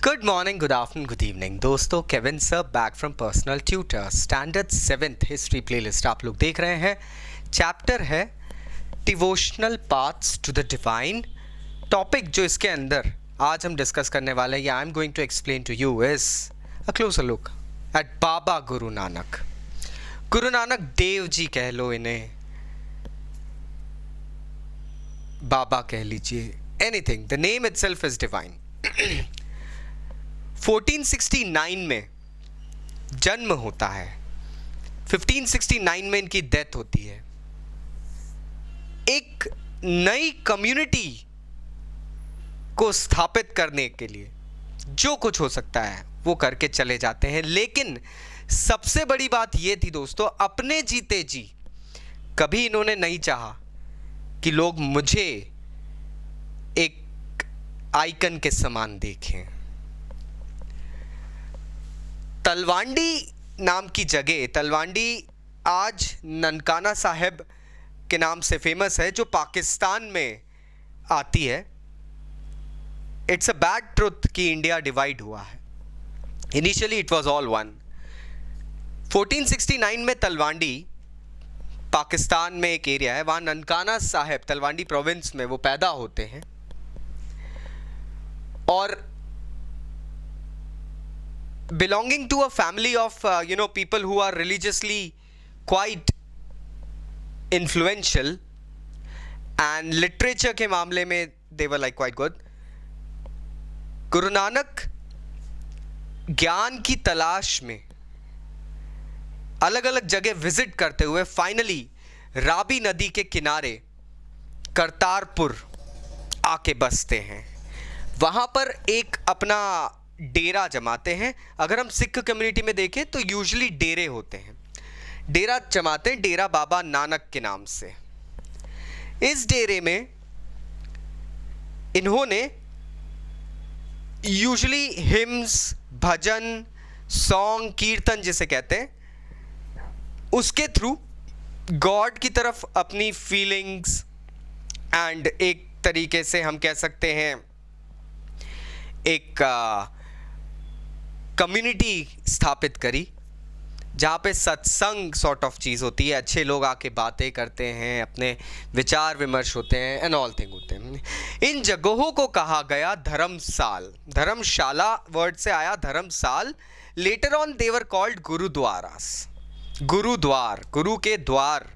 Good morning, good afternoon, good evening दोस्तों। Kevin sir back from personal tutor, standard 7th history playlist आप लोग देख रहे हैं। चैप्टर है devotional paths to the divine. Topic जो इसके अंदर आज हम डिस्कस करने वाले हैं, या I am going to explain to you, is a closer look at Baba Guru Nanak. गुरु नानक देव जी कह लो, इन्हें बाबा कह लीजिए, anything, the name itself is divine. 1469 में जन्म होता है, 1569 में इनकी डेथ होती है। एक नई कम्युनिटी को स्थापित करने के लिए जो कुछ हो सकता है वो करके चले जाते हैं, लेकिन सबसे बड़ी बात ये थी दोस्तों, अपने जीते जी कभी इन्होंने नहीं चाहा कि लोग मुझे एक आइकन के समान देखें। तलवांडी नाम की जगह, तलवांडी आज ननकाना साहिब के नाम से फेमस है, जो पाकिस्तान में आती है। इट्स अ बैड ट्रुथ कि इंडिया डिवाइड हुआ है। Initially it was all one. 1469 में तलवांडी पाकिस्तान में एक एरिया है, वहाँ ननकाना साहिब तलवांडी प्रोविंस में वो पैदा होते हैं। और belonging to a family of people who are religiously quite influential and literature के मामले में they were like quite good. Guru Nanak ज्ञान की तलाश में अलग अलग जगह विजिट करते हुए फाइनली रावी नदी के किनारे करतारपुर आके बसते हैं। वहाँ पर एक अपना डेरा जमाते हैं। अगर हम सिख कम्युनिटी में देखें तो यूजुअली डेरे होते हैं, डेरा जमाते हैं, डेरा बाबा नानक के नाम से। इस डेरे में इन्होंने यूजुअली हिम्स, भजन, सॉन्ग, कीर्तन जिसे कहते हैं, उसके थ्रू गॉड की तरफ अपनी फीलिंग्स एंड एक तरीके से हम कह सकते हैं एक कम्युनिटी स्थापित करी, जहाँ पे सत्संग सॉर्ट ऑफ चीज़ होती है, अच्छे लोग आके बातें करते हैं, अपने विचार विमर्श होते हैं एंड ऑल थिंग होते हैं। इन जगहों को कहा गया धर्मसाल। धर्मशाला वर्ड से आया dharamsal. Later on they were called gurudwaras. Gurudwar, गुरु के द्वार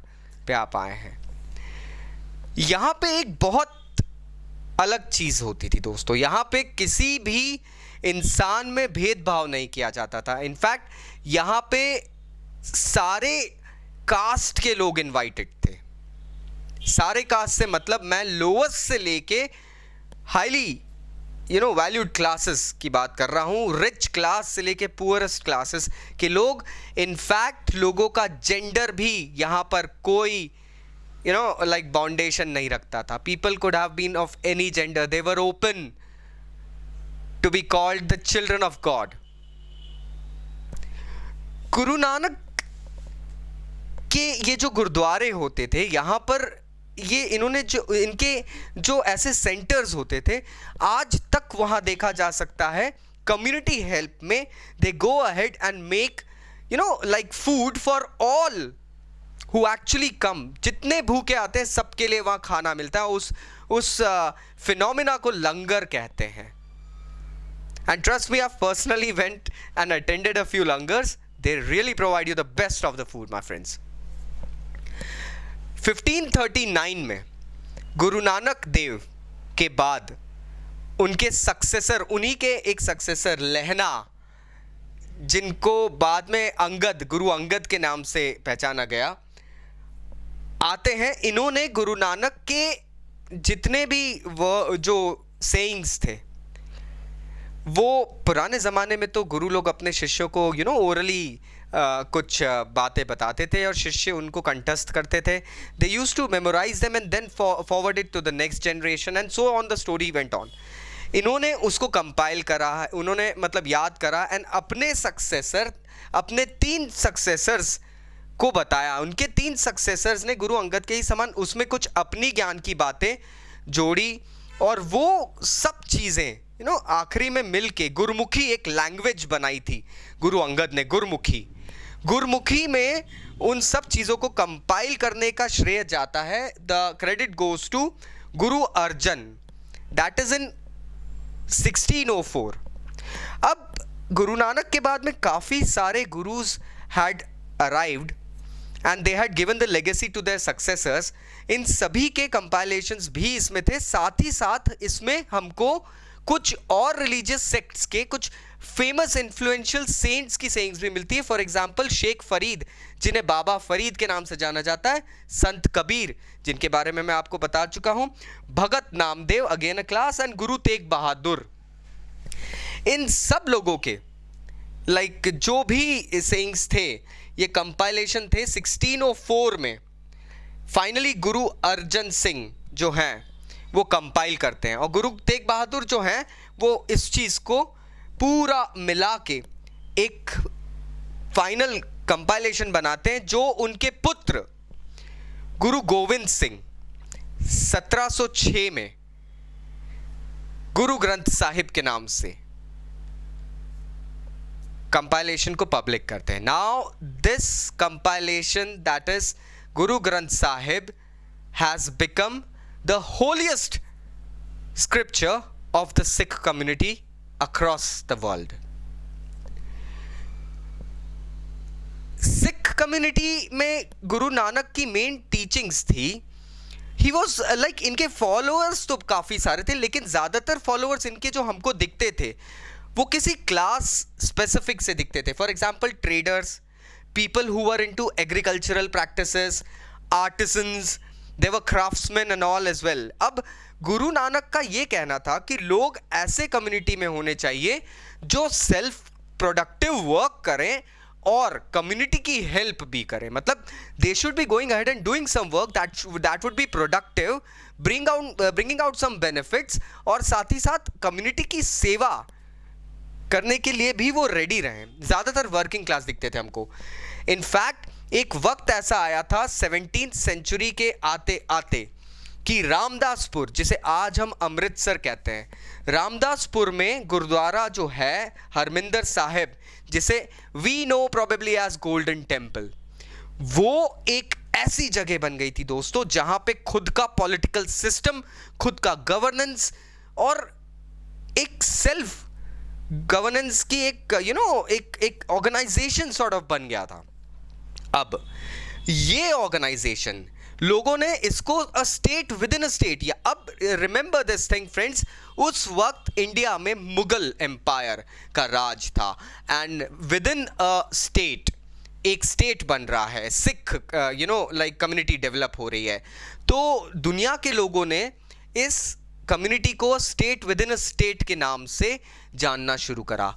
पे आप आए हैं। यहाँ पे एक बहुत अलग चीज़ होती थी दोस्तों। यहाँ पे किसी भी इंसान में भेदभाव नहीं किया जाता था। इनफैक्ट यहाँ पे सारे कास्ट के लोग इनवाइटेड थे। सारे कास्ट से मतलब मैं लोएस्ट से लेके हाईली वैल्यूड क्लासेस की बात कर रहा हूँ, रिच क्लास से लेके पुअरेस्ट क्लासेस के लोग। इनफैक्ट लोगों का जेंडर भी यहाँ पर कोई बाउंडेशन नहीं रखता था। People could have been of any gender, they were open to be called the children of God. Guru Nanak के ये जो गुरुद्वारे होते थे, यहाँ पर ये इन्होंने जो ऐसे सेंटर्स होते थे, आज तक वहाँ देखा जा सकता है। कम्युनिटी हेल्प में they go ahead and make food for all who actually come। जितने भूखे आते हैं सबके लिए वहाँ खाना मिलता है। उस फिनोमिना को लंगर कहते हैं। And trust me, I've personally went and attended a few langars. They really provide you the best of the food, my friends. 1539 में गुरु नानक देव के बाद उनके सक्सेसर, उन्हीं के एक सक्सेसर लहना, जिनको बाद में अंगद, गुरु अंगद के नाम से पहचाना गया, आते हैं। इन्होंने गुरु नानक के जितने भी वो जो सेइंग्स थे, वो पुराने ज़माने में तो गुरु लोग अपने शिष्यों को ओरली कुछ बातें बताते थे और शिष्य उनको कंठस्थ करते थे। They used to memorize them and then forward it to the next generation and so on the story went on. इन्होंने उसको कंपाइल करा, उन्होंने मतलब याद करा एंड अपने सक्सेसर, अपने 3 सक्सेसर्स को बताया। उनके 3 सक्सेसर्स ने गुरु अंगद के ही समान उसमें कुछ अपनी ज्ञान की बातें जोड़ी और वो सब चीज़ें आखिरी में मिल के गुरमुखी एक लैंग्वेज बनाई थी गुरु अंगद ने। गुरमुखी में उन सब चीज़ों को कंपाइल करने का श्रेय जाता है। The credit goes to Guru Arjan, that is in 1604। अब गुरु नानक के बाद में काफ़ी सारे gurus had arrived and they had given the legacy to their successors. इन सभी के कंपाइलेशंस भी इसमें थे। साथ ही साथ इसमें हमको कुछ और रिलीजियस सेक्ट्स के कुछ फेमस इन्फ्लुएंशियल सेंट्स की सेइंग्स भी मिलती है। फॉर एग्जांपल शेख फरीद, जिन्हें बाबा फरीद के नाम से जाना जाता है, संत कबीर, जिनके बारे में मैं आपको बता चुका हूं, Bhagat Namdev, again a class, and Guru Tegh बहादुर। इन सब लोगों के जो भी सेइंग्स थे, ये कंपाइलेशन थे 1604 में। फाइनली गुरु अर्जन सिंह जो हैं वो कंपाइल करते हैं, और गुरु तेग बहादुर जो हैं वो इस चीज़ को पूरा मिला के एक फाइनल कंपाइलेशन बनाते हैं, जो उनके पुत्र गुरु गोविंद सिंह 1706 में गुरु ग्रंथ साहिब के नाम से कंपाइलेशन को पब्लिक करते हैं। Now this compilation, that is Guru Granth Sahib, has become the holiest scripture of the Sikh community across the world. Sikh community में गुरु नानक की मेन टीचिंग्स थी। ही वॉज इनके फॉलोअर्स तो काफ़ी सारे थे, लेकिन ज़्यादातर फॉलोअर्स इनके जो हमको दिखते थे वो किसी क्लास स्पेसिफिक से दिखते थे। For example traders, people who were into agricultural practices, artisans, they were craftsmen and all as well. अब गुरु नानक का ये कहना था कि लोग ऐसे कम्युनिटी में होने चाहिए जो सेल्फ प्रोडक्टिव वर्क करें और कम्युनिटी की हेल्प भी करें। मतलब they should be going ahead and doing some work that would be productive, bringing out some benefits, और साथ ही साथ कम्युनिटी की सेवा करने के लिए भी वो रेडी रहें। ज़्यादातर वर्किंग क्लास दिखते थे हमको। इनफैक्ट एक वक्त ऐसा आया था 17th सेंचुरी के आते आते कि रामदासपुर, जिसे आज हम अमृतसर कहते हैं, रामदासपुर में गुरुद्वारा जो है हरमिंदर साहिब, जिसे we know probably as golden temple, वो एक ऐसी जगह बन गई थी दोस्तों जहां पे खुद का पॉलिटिकल सिस्टम, खुद का गवर्नेंस और एक सेल्फ गवर्नेंस की एक ऑर्गेनाइजेशन सॉर्ट ऑफ बन गया था। अब ये ऑर्गेनाइजेशन लोगों ने इसको a state with in a state, या अब रिमेंबर दिस थिंग फ्रेंड्स, उस वक्त इंडिया में मुगल एम्पायर का राज था, and with in a state एक स्टेट बन रहा है, सिख कम्युनिटी डेवलप हो रही है। तो दुनिया के लोगों ने इस कम्युनिटी को state with in a state के नाम से जानना शुरू करा।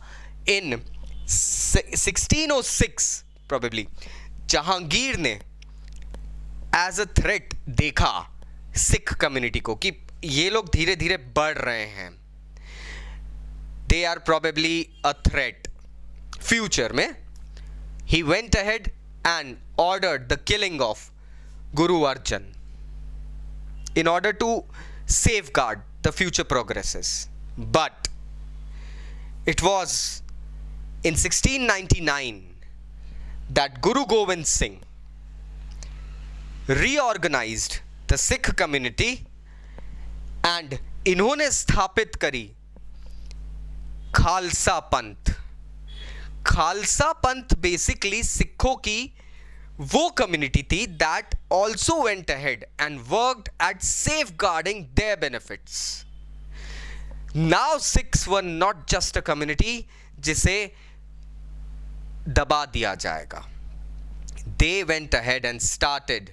इन 1606 प्रोबेबली जहांगीर ने एज अ थ्रेट देखा सिख कम्युनिटी को कि ये लोग धीरे धीरे बढ़ रहे हैं, they are probably a threat future में। He went ahead and ordered the killing of Guru Arjan in order to safeguard the future progresses. But it was in 1699 that Guru Gobind Singh reorganized the Sikh community and इन्होंने स्थापित करी खालसा पंथ। खालसा पंथ basically सिखों की वो community थी that also went ahead and worked eight safeguarding their benefits. Now Sikhs were not just a community जिसे दबा दिया जाएगा. They went ahead and started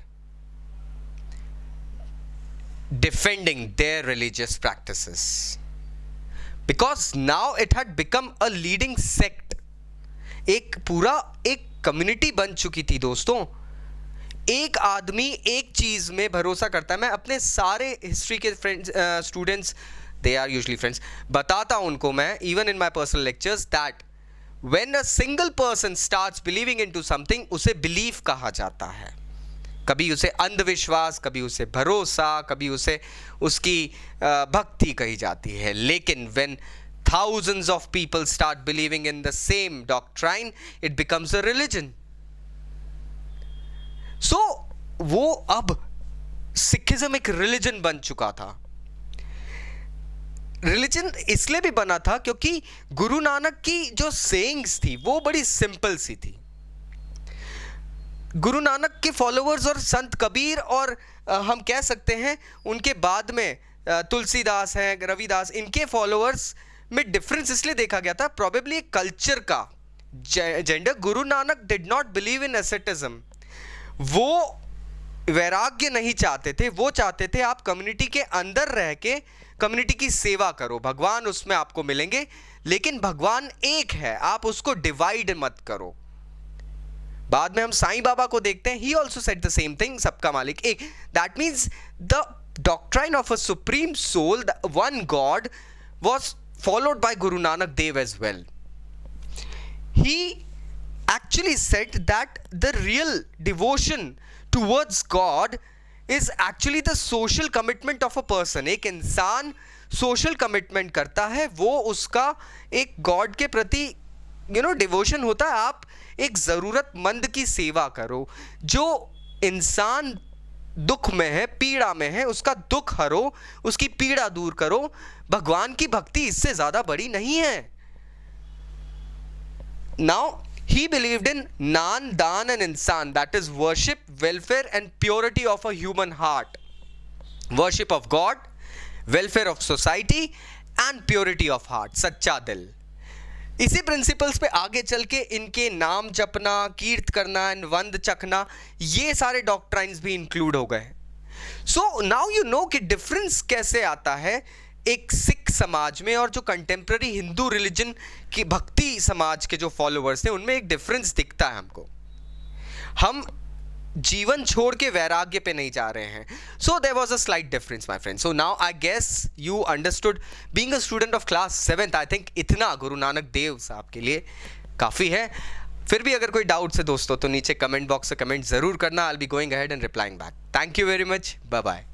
defending their religious practices because now it had become a leading sect. एक पूरा एक community बन चुकी थी दोस्तों. एक आदमी एक चीज में भरोसा करता है. मैं अपने सारे हिस्ट्री के friends students, they are usually friends, बताता हूं उनको मैं even in my personal lectures that when a single person starts believing into something, उसे बिलीफ कहा जाता है. कभी उसे अंधविश्वास, कभी उसे भरोसा, कभी उसे उसकी भक्ति कही जाती है. लेकिन when thousands of people start believing in the same doctrine, it becomes a religion. So वो अब सिखिज्म एक रिलीजन बन चुका था. रिलीजन इसलिए भी बना था क्योंकि गुरु नानक की जो सेइंग्स थी वो बड़ी सिंपल सी थी. गुरु नानक के फॉलोअर्स और संत कबीर और हम कह सकते हैं उनके बाद में तुलसीदास हैं, रविदास, इनके फॉलोअर्स में डिफरेंस इसलिए देखा गया था, प्रॉबेबली कल्चर का gender. Guru Nanak did not believe in asceticism. वो वैराग्य नहीं चाहते थे, वो चाहते थे आप कम्युनिटी के अंदर रह के कम्युनिटी की सेवा करो, भगवान उसमें आपको मिलेंगे, लेकिन भगवान एक है, आप उसको डिवाइड मत करो. बाद में हम साईं बाबा को देखते हैं, he also said the same thing, सबका मालिक एक. That means the doctrine of a supreme soul, the one God, was followed by Guru Nanak Dev as well. He actually said that the real devotion towards God is actually the social commitment of a person. एक इंसान social commitment करता है, वो उसका एक God के प्रति devotion होता है. आप एक ज़रूरतमंद की सेवा करो. जो इंसान दुख में है, पीड़ा में है, उसका दुख हरो, उसकी पीड़ा दूर करो. भगवान की भक्ति इससे ज़्यादा बड़ी नहीं है. Now he believed in Nan, Dan and Insan, that is worship, welfare and purity of a human heart. Worship of God, welfare of society and purity of heart, सच्चा दिल. इसी प्रिंसिपल्स पे आगे चल के इनके नाम जपना, कीर्त करना एंड वंद चखना, ये सारे डॉक्ट्राइन्स भी इंक्लूड हो गए. सो नाउ यू नो कि डिफरेंस कैसे आता है एक सिख समाज में और जो कंटेम्प्रेरी हिंदू रिलीजन की भक्ति समाज के जो फॉलोअर्स हैं उनमें एक डिफरेंस दिखता है हमको. हम जीवन छोड़ के वैराग्य पे नहीं जा रहे हैं. So there was a slight difference my friend. So now I guess you understood. Being a student of class 7th, I think इतना गुरु नानक देव साहब के लिए काफ़ी है. फिर भी अगर कोई डाउट्स है दोस्तों तो नीचे कमेंट बॉक्स से कमेंट ज़रूर करना. I will be going ahead and replying back. Thank you very much. Bye bye.